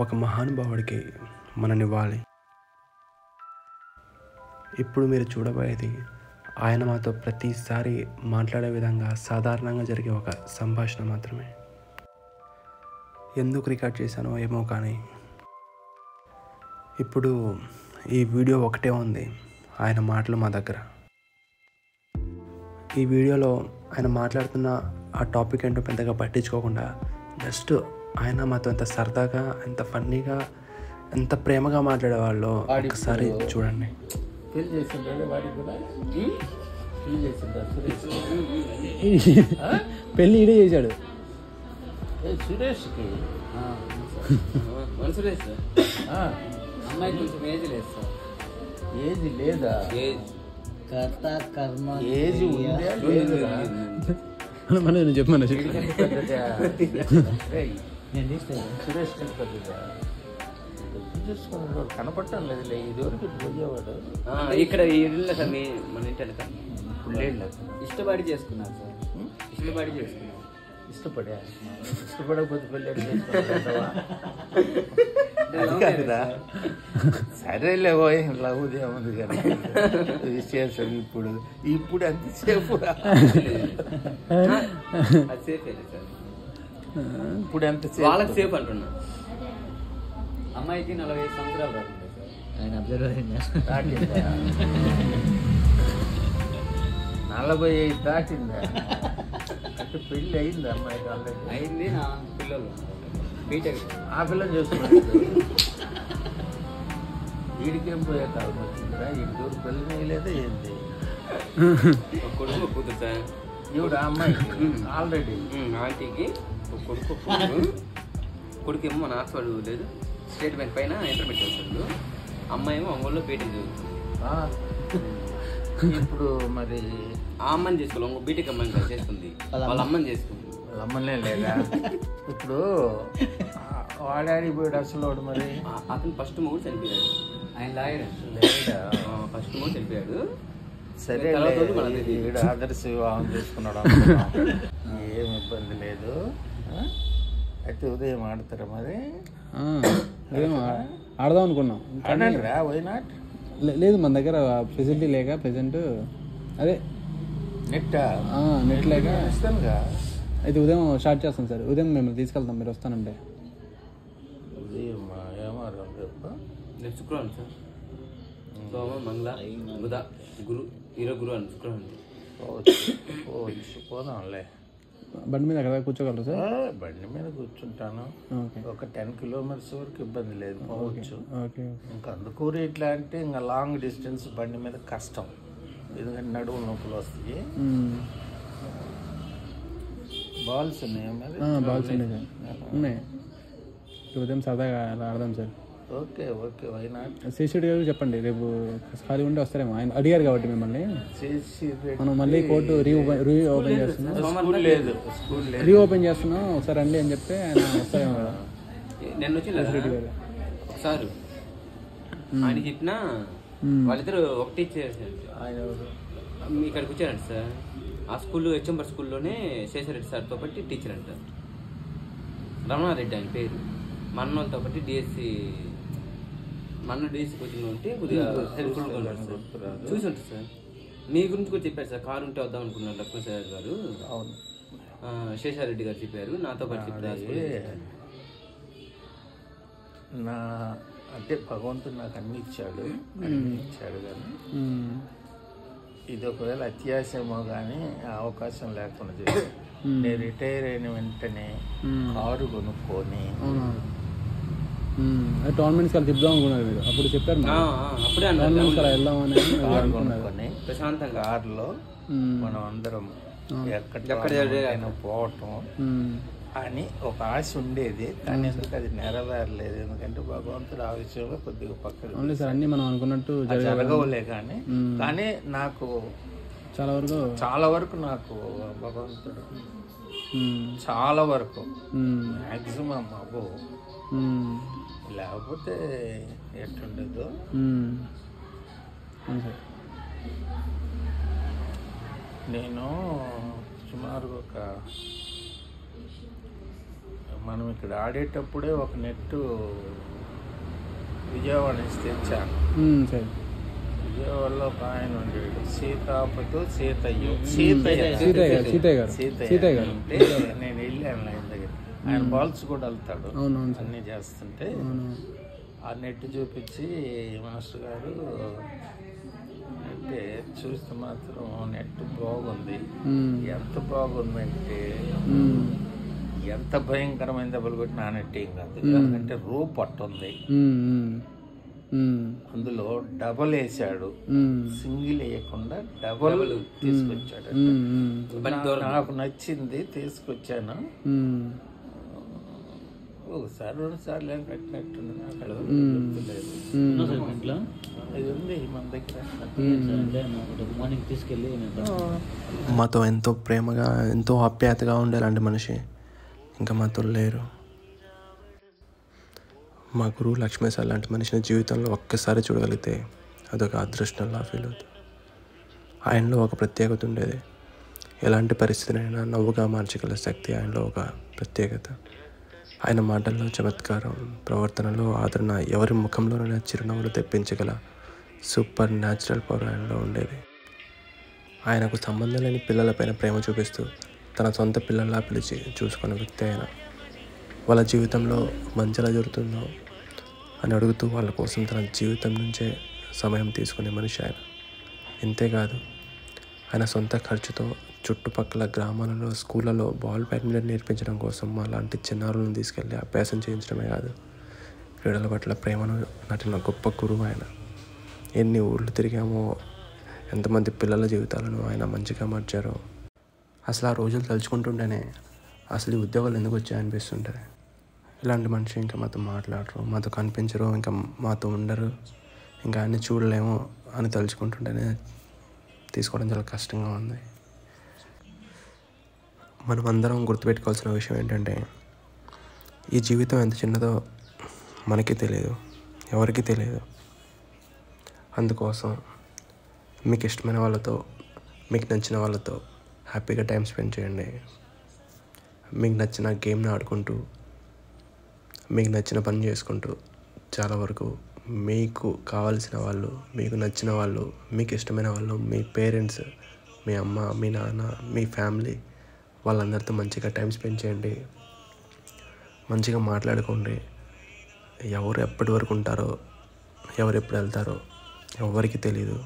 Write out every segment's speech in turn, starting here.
ఒక మహానుభావుడికి మననివ్వాలి. ఇప్పుడు మీరు చూడబోయేది ఆయన మాతో ప్రతిసారి మాట్లాడే విధంగా సాధారణంగా జరిగే ఒక సంభాషణ మాత్రమే. ఎందుకు రికార్డ్ చేశానో ఏమో కానీ ఇప్పుడు ఈ వీడియో ఒకటే ఉంది, ఆయన మాటలు మా దగ్గర. ఈ వీడియోలో ఆయన మాట్లాడుతున్న ఆ టాపిక్ ఏంటో పెద్దగా పట్టించుకోకుండా జస్ట్ ఆయన మాతో ఎంత సరదాగా, ఎంత ఫన్నీగా, ఎంత ప్రేమగా మాట్లాడేవాళ్ళు ఒకసారి చూడండి. పెళ్లి చేసిండ్రా వాడికి కూడా? పెళ్లి చేసిండ్రా సురేష్? పెళ్ళి ఈడే చేశాడు. సురేష్కి సురేష్ అమ్మాయి కొంచెం ఏజ్ లేదు సార్. ఏజ్ లేదా? కర్త కర్మ ఏజ్ ఉందా లేదా? నేను చెప్పమన్నా సురేష్ పెద్దదా? చూసుకున్నాడు కనపడటం లేదు. ఇదివరకు పోయేవాడు. ఇక్కడ ఇల్లు సార్ మన ఇంటి పుల్లేళ్ళు ఇష్టపడి చేసుకున్నారు సార్. ఇష్టపడకపోతే పెళ్ళి అది కాదురా. సరేలే పోయి లవ్వుదే ఉంది కానీ విశేషం ఇప్పుడు అంతసేపు ఇప్పుడు ఎంతసేపు వాళ్ళకి సేఫ్ అంటున్నా. అమ్మాయికి 45 సంవత్సరాలు రాకుండా సార్. ఆయన అబ్జర్వేషన్ 45 దాటిందా? అంటే పెళ్ళి అయింది అమ్మాయికి? ఆల్రెడీ అయింది. నా పిల్లలు బీటెక్. ఆ పిల్లలు చూసుకున్నాడు. వీడికేం పోయే కాలం వచ్చిందిరా? వీడి దూరం పెళ్ళి వేయలేదా ఏంటి? కొడుకు కూతురు సార్. ఈవిడ ఆ అమ్మాయికి ఆల్రెడీ ఆంటీకి కొడుకు కొడుకేమో మన ఆక్స్ఫర్డ్ లేదు, స్టేట్ బ్యాంక్ పైన ఇంటర్మీడియట్ చదువుతుంది. అమ్మాయి ఏమో ఒంగోలులో బీటెక్ చదువుతుంది. ఇప్పుడు మరి ఆ అమ్మని చేసుకోవాలి, బీటెక్ అమ్మాయిని చేసుకుంది. వాళ్ళ అమ్మని చేసుకుంది. వాళ్ళ అమ్మలే లేదా? ఇప్పుడు వాడాడికి పోయాడు అసలు వాడు. మరి అతను ఫస్ట్ మూడు చనిపోయాడు. ఆయన లాయర్ లేదా? ఫస్ట్ మూడు చనిపోయాడు. సరే వీడు ఆదర్శ వివాహం చేసుకున్నాడు. ఏం ఇబ్బంది లేదు. అయితే ఉదయం ఆడతారా? మరి ఆడదాం అనుకున్నాం. ఆడండిరా, వై నాట్? లేదు మన దగ్గర ఫెసిలిటీ లేక ప్రెసెంట్ అదే నెట్ లేక ఇస్తానుగా. అయితే ఉదయం స్టార్ట్ చేస్తాం సార్. ఉదయం మిమ్మల్ని తీసుకెళ్తాం మీరు వస్తానంటే. ఉదయం ఏమారు శుక్రవారం సార్. సోమ మంగళ బుధ గురు, ఈరోజు గురు అని శుక్రవారం. పోదాంలే. బండి మీద అక్కడ కూర్చోగలరు సార్? బండి మీద కూర్చుంటాను. ఒక 10 కిలోమీటర్స్ వరకు ఇబ్బంది లేదు, పోవచ్చు. ఇంకా అందుకూరు ఇట్లా అంటే ఇంకా లాంగ్ డిస్టెన్స్ బండి మీద కష్టం, ఎందుకంటే నడువు నొప్పులు వస్తాయి. బాల్స్ ఉన్నాయా? మరి బాల్స్ ఉన్నాయి సార్. ఉన్నాయి. ఉదయం సరదాగా అలా ఆడదాం sir. Okay okay, why not? శేషుడి గారు చెప్పండి, రేపు ఖాళీ ఉంటే వస్తారేమో. ఆయన అడిగారు కాబట్టి మిమ్మల్ని. మనం మళ్ళీ కోర్టు రీఓపెన్ చేస్తున్నాం. ఒకసారి రండి అని చెప్తే ఆయన వస్తారేమో కదా. నేను వచ్చి ఒకసారి ఆయన చెప్పినా వాళ్ళిద్దరు ఒకటి ఇచ్చారు. ఆయన ఇక్కడికి వచ్చారంట సార్. ఆ స్కూల్లో హెచ్ఎంబర్ స్కూల్లోనే శేషారెడ్డి సార్తో పాటు టీచర్ అంట. రమణారెడ్డి ఆయన పేరు. మన్నోళ్ళతో పాటు డిఎస్సి కోచింగ్ ఉంటే కొద్దిగా హెల్ప్ఫుల్గా ఉంటారు సార్. చూసి ఉంటుంది సార్. మీ గురించి కూడా చెప్పారు సార్. కారు ఉంటే వద్దాం అనుకున్నాను లక్ష్మణ్ గారు. అవును, శేషారెడ్డి గారు చెప్పారు. నాతో పాటు చెప్పారు. నా అంటే భగవంతుడు నాకు అన్ని ఇచ్చాడు కానీ ఇది ఒకవేళ అత్యాశమో కానీ అవకాశం లేకుండా చేసి నేను రిటైర్ అయిన వెంటనే కారు కొనుక్కొని టోర్నమెంట్స్ అలా తిప్పుదాం అనుకున్నారు మీరు. అప్పుడు చెప్పారు అప్పుడే వెళ్దామని. కారు కొనుక్కొని ప్రశాంతంగా కారులో మనం అందరం ఎక్కడ పోవటం అని ఒక ఆశ ఉండేది. కానీ ఎందుకు అది నెరవేరలేదు, ఎందుకంటే భగవంతుడు ఆ విషయంలో కొద్దిగా పక్కన అన్ని మనం అనుకున్నట్టు జరగవులే. కానీ నాకు చాలా వరకు నాకు భగవంతుడు చాలా వరకు మ్యాక్సిమం అబ్బో, లేకపోతే ఎట్లుండదు. నేను సుమారు ఒక మనం ఇక్కడ ఆడేటప్పుడే ఒక నెట్ విజయవాడ నుంచి తెచ్చాను. సరే. విజయవాడలో ఒక ఆయన ఉండేవాడు, సీతాపతో సీతయ్య గారు. అంటే నేను వెళ్ళాను ఆయన దగ్గర. ఆయన బాల్స్ కూడా వెళ్తాడు, అన్నీ చేస్తుంటే ఆ నెట్ చూపించి మాస్టర్ గారు అంటే చూస్తే మాత్రం నెట్ బాగుంది. ఎంత బాగుందంటే ఎంత భయంకరమైన దెబ్బలు కొట్టి నా నెట్ ఏం కాదు, ఎందుకంటే రో పట్టుంది, అందులో డబల్ వేసాడు, సింగిల్ వేయకుండా డబల్ తీసుకొచ్చాడు. నాకు నచ్చింది, తీసుకొచ్చాను. ఒకసారి 2 సార్లు పెట్టినట్టుంది, అక్కడ గుర్తులేదు. అది ఉంది మన దగ్గర. మాతో ఎంతో ప్రేమగా ఎంతో ఆప్యాయతగా ఉండే అలాంటి మనిషి ఇంకా మాతో లేరు. మా గురువు లక్ష్మీ సార్ లాంటి మనిషిని జీవితంలో ఒక్కసారి చూడగలిగితే అదొక అదృష్టంలా ఫీల్ అవుతుంది. ఆయనలో ఒక ప్రత్యేకత ఉండేది. ఎలాంటి పరిస్థితినైనా నవ్వుగా మార్చగల శక్తి ఆయనలో ఒక ప్రత్యేకత. ఆయన మాటల్లో చమత్కారం, ప్రవర్తనలో ఆదరణ, ఎవరి ముఖంలోనైనా చిరునవ్వులు తెప్పించగల సూపర్ న్యాచురల్ పవర్ ఆయనలో ఉండేది. ఆయనకు సంబంధం లేని పిల్లలపైన ప్రేమ చూపిస్తూ తన సొంత పిల్లల్లా పిలిచి చూసుకునే వ్యక్తి ఆయన. వాళ్ళ జీవితంలో మంచి ఎలా జరుగుతుందో అని అడుగుతూ వాళ్ళ కోసం తన జీవితం నుంచే సమయం తీసుకునే మనిషి ఆయన. ఇంతేకాదు, ఆయన సొంత ఖర్చుతో చుట్టుపక్కల గ్రామాలలో స్కూళ్ళలో బాల్ బ్యాడ్మింటన్ నేర్పించడం కోసం అలాంటి చిన్నారులను తీసుకెళ్ళి అభ్యాసం చేయించడమే కాదు, క్రీడల పట్ల ప్రేమను నాటిన గొప్ప గురువు ఆయన. ఎన్ని ఊళ్ళు తిరిగామో, ఎంతమంది పిల్లల జీవితాలను ఆయన మంచిగా మార్చారో. అసలు ఆ రోజులు తలుచుకుంటుంటేనే అసలు ఈ ఉద్యోగాలు ఎందుకు వచ్చాయనిపిస్తుంటుంది. ఇలాంటి మనిషి ఇంకా మాతో మాట్లాడరు, మాతో కనిపించరు, ఇంకా మాతో ఉండరు, ఇంకా అన్ని చూడలేము అని తలుచుకుంటుంటేనే తీసుకోవడం చాలా కష్టంగా ఉంది. మనం అందరం గుర్తుపెట్టుకోవాల్సిన విషయం ఏంటంటే, ఈ జీవితం ఎంత చిన్నదో మనకి తెలియదు, ఎవరికి తెలియదు. అందుకోసం మీకు ఇష్టమైన వాళ్ళతో, మీకు నచ్చిన వాళ్ళతో హ్యాపీగా టైం స్పెండ్ చేయండి. మీకు నచ్చిన గేమ్ని ఆడుకుంటూ, మీకు నచ్చిన పని చేసుకుంటూ, చాలా వరకు మీకు కావాల్సిన వాళ్ళు, మీకు నచ్చిన వాళ్ళు, మీకు ఇష్టమైన వాళ్ళు, మీ పేరెంట్స్, మీ అమ్మ, మీ నాన్న, మీ ఫ్యామిలీ, వాళ్ళందరితో మంచిగా టైం స్పెండ్ చేయండి. మంచిగా మాట్లాడుకోండి. ఎవరు ఎప్పటి వరకు ఉంటారో, ఎవరు ఎప్పుడు వెళ్తారో ఎవరికి తెలీదు.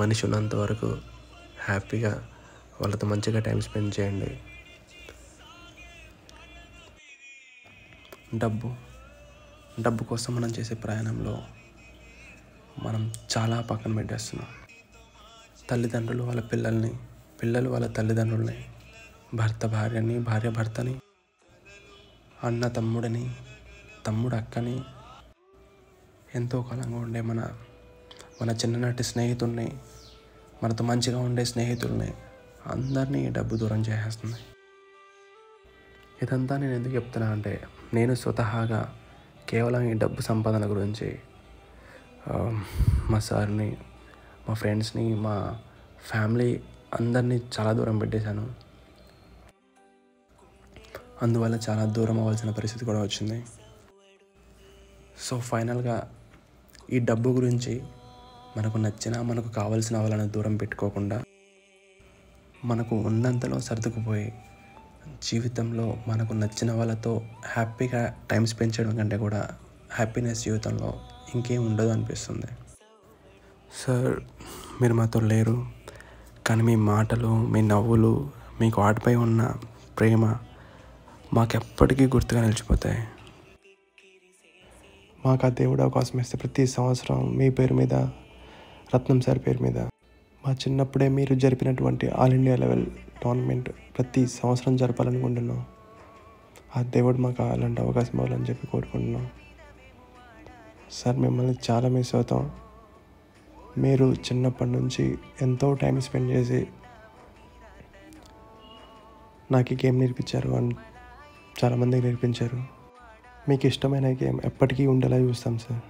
మనిషి ఉన్నంత వరకు హ్యాపీగా వాళ్ళతో మంచిగా టైం స్పెండ్ చేయండి. డబ్బు కోసం మనం చేసే ప్రయాణంలో మనం చాలా పక్కన పెట్టేస్తున్నాం. తల్లిదండ్రులు వాళ్ళ పిల్లల్ని, పిల్లలు వాళ్ళ తల్లిదండ్రుల్ని, భర్త భార్యని, భార్య భర్తని, అన్న తమ్ముడిని, తమ్ముడు అక్కని, ఎంతో కాలంగా ఉండే మన చిన్ననాటి స్నేహితుల్ని, మనతో మంచిగా ఉండే స్నేహితుల్ని అందరినీ డబ్బు దూరం చేసేస్తుంది. ఇదంతా నేను ఎందుకు చెప్తున్నా అంటే, నేను స్వతహాగా కేవలం ఈ డబ్బు సంపాదన గురించి మా సార్ని, మా ఫ్రెండ్స్ని, మా ఫ్యామిలీ అందరినీ చాలా దూరం పెట్టేశాను. అందువల్ల చాలా దూరం అవ్వాల్సిన పరిస్థితి కూడా వచ్చింది. సో ఫైనల్గా ఈ డబ్బు గురించి మనకు నచ్చిన, మనకు కావాల్సిన వాళ్ళని దూరం పెట్టుకోకుండా, మనకు ఉన్నంతలో సర్దుకుపోయి జీవితంలో మనకు నచ్చిన వాళ్ళతో హ్యాపీగా టైం స్పెండ్ చేయడం కంటే కూడా హ్యాపీనెస్ జీవితంలో ఇంకేం ఉండదు అనిపిస్తుంది. సార్, మీరు మాతో లేరు, కానీ మీ మాటలు, మీ నవ్వులు, మీకు వాటిపై ఉన్న ప్రేమ మాకెప్పటికీ గుర్తుగా నిలిచిపోతాయి. మాకు ఆ దేవుడు అవకాశం ఇస్తే ప్రతి సంవత్సరం మీ పేరు మీద, రత్నం సార్ పేరు మీద, మా చిన్నప్పుడే మీరు జరిపినటువంటి ఆల్ ఇండియా లెవెల్ టోర్నమెంట్ ప్రతి సంవత్సరం జరపాలనుకుంటున్నాం. ఆ దేవుడు మాకు అలాంటి అవకాశం ఇవ్వాలని చెప్పి కోరుకుంటున్నాం. సార్, మిమ్మల్ని చాలా మిస్ అవుతాం. మీరు చిన్నప్పటి నుంచి ఎంతో టైం స్పెండ్ చేసి నాకు ఈ గేమ్ నేర్పించారు అని చాలామందికి నేర్పించారు. మీకు ఇష్టమైన గేమ్ ఎప్పటికీ ఉండేలా చూస్తాం సార్.